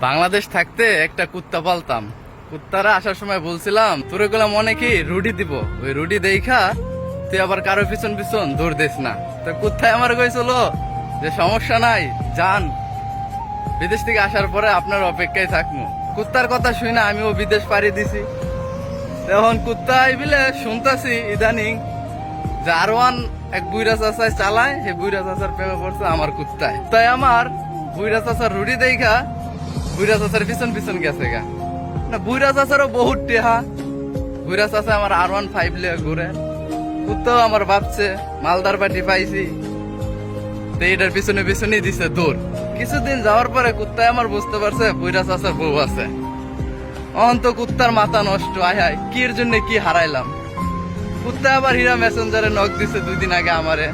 বাংলাদেশ থাকতে একটা কুত্তা পালতাম। কুত্তারা আসার সময় বলছিলাম তোরে গুলা মনে কি রুটি দিব, ওই রুটি দেখা তুই আবার কারো পিছন পিছন দৌড় দিস না। তো কুত্তায় আমার কইছিল যে সমস্যা নাই, যান, বিদেশ থেকে আসার পরে আপনার অপেক্ষায় থাকবো। কুত্তার কথা শুই না আমিও বিদেশ পাড়ি দিছি। এখন কুত্তা বিলে শুনতাছি ইদানিং যে আরওয়ান এক বুইরা চাচায় চালায়, সেই বুইরা চাচার প্রেমে পড়ছে আমার কুত্তায়। তাই আমার বুইরা চাচার রুটি দেখা বুইরা চাচার পিছন পিছন গেছে গা। না, বুইরা চাচারও বহুত টেহা। বুইরা চাচা আমার R15 লিয়ে ঘুরে। কুত্তাও আমার ভাবছে মালদার পাটি পাইছি, তো এটার পিছনে পিছনেই দিছে দৌড়। কিছুদিন যাওয়ার পরে কুত্তায় আমার বুঝতে পারছে বুইরা চাচার বউ আছে। অন্ত কুত্তার মাথা নষ্ট, আয় হায় কির জন্য কি হারাইলাম। কুত্তা আবার হীরা মেসেঞ্জারে নক দিছে 2 দিন আগে আমারে,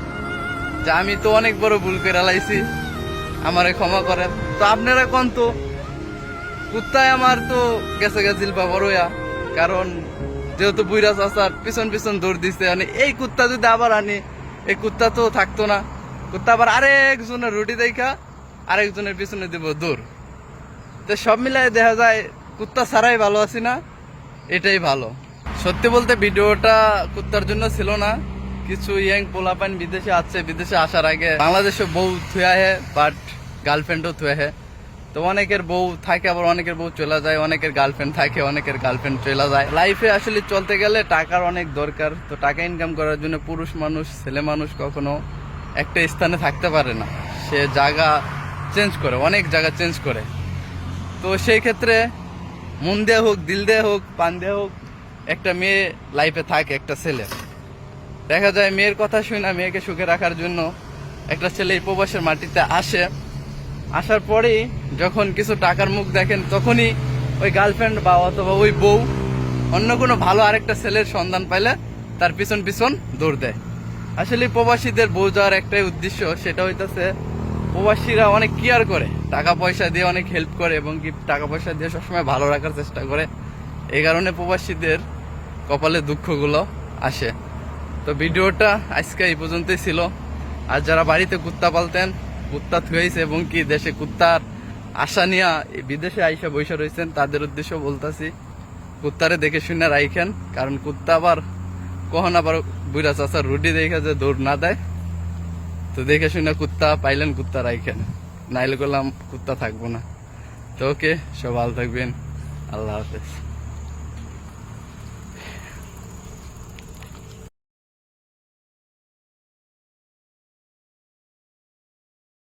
যে আমি তো অনেক বড় ভুল করে লাইছি, আমারে ক্ষমা করেন। তো আপনারা কোন তো কুত্তায় আমার তো গেছে গেছিল বা বড়য়া, কারণ যেহেতু বুইরা চাচার পিছন পিছন দৌড় দিছে। মানে এই কুত্তা যদি আবার আনি, এই কুত্তা তো থাকতো না। কুত্তা আবার আরেকজনের রুটি দেখা আরেকজনের পিছনে দিব দৌড়। তো সব মিলাই দেখা যায় কুত্তা ছাড়াই ভালো আছি না, এটাই ভালো। সত্যি বলতে ভিডিওটা কুত্তার জন্য ছিল না। কিছু ইয়াং পোলাপান বিদেশে আছে, বিদেশে আসার আগে বাংলাদেশে বউ থুয়া হে, বাট গার্লফ্রেন্ডও থুয়া হে। তো অনেকের বউ থাকে, আবার অনেকের বউ চলে যায়, অনেকের গার্লফ্রেন্ড থাকে, অনেকের গার্লফ্রেন্ড চলে যায়। লাইফে আসলে চলতে গেলে টাকার অনেক দরকার। তো টাকা ইনকাম করার জন্য পুরুষ মানুষ, ছেলে মানুষ কখনো একটা স্থানে থাকতে পারে না, সে জায়গা চেঞ্জ করে, অনেক জায়গা চেঞ্জ করে। তো সেই ক্ষেত্রে মন দেয়া হোক, দিল দেয়া হোক, পান দেয়া হোক, একটা মেয়ে লাইফে থাকে, একটা ছেলে। দেখা যায় মেয়ের কথা শুনে না, মেয়েকে সুখে রাখার জন্য একটা ছেলে এই প্রবাসের মাটিতে আসে। আসার পরেই যখন কিছু টাকার মুখ দেখেন, তখনই ওই গার্লফ্রেন্ড বা অথবা ওই বউ অন্য কোনো ভালো আরেকটা ছেলের সন্ধান পাইলে তার পিছন পিছন দৌড় দেয়। আসলে প্রবাসীদের বউ যাওয়ার একটাই উদ্দেশ্য, সেটা হইতেছে প্রবাসীরা অনেক কেয়ার করে, টাকা পয়সা দিয়ে অনেক হেল্প করে, এবং কি টাকা পয়সা দিয়ে সবসময় ভালো রাখার চেষ্টা করে। এই কারণে প্রবাসীদের কপালে দুঃখগুলো আসে। তো ভিডিওটা আজকে এই পর্যন্তই ছিল। আর যারা বাড়িতে কুত্তা পালতেন, কুত্তা থুয়েছে এবং কি দেশে কুত্তার আশা নিয়ে বিদেশে আইসা বৈশা রয়েছেন, তাদের উদ্দেশ্য বলতাছি কুত্তারে দেখে শুনে রাইখেন। কারণ কুত্তা আবার কখন আবার বুড়া চাচার রুটি দেখে যে দৌড় না দেয়। তো দেখে শুনে কুত্তা পাইলেন, কুত্তা রাইখেন, নাইলে করলাম কুত্তা থাকবো না। তো ওকে, সব ভালো থাকবেন, আল্লাহ হাফেজ।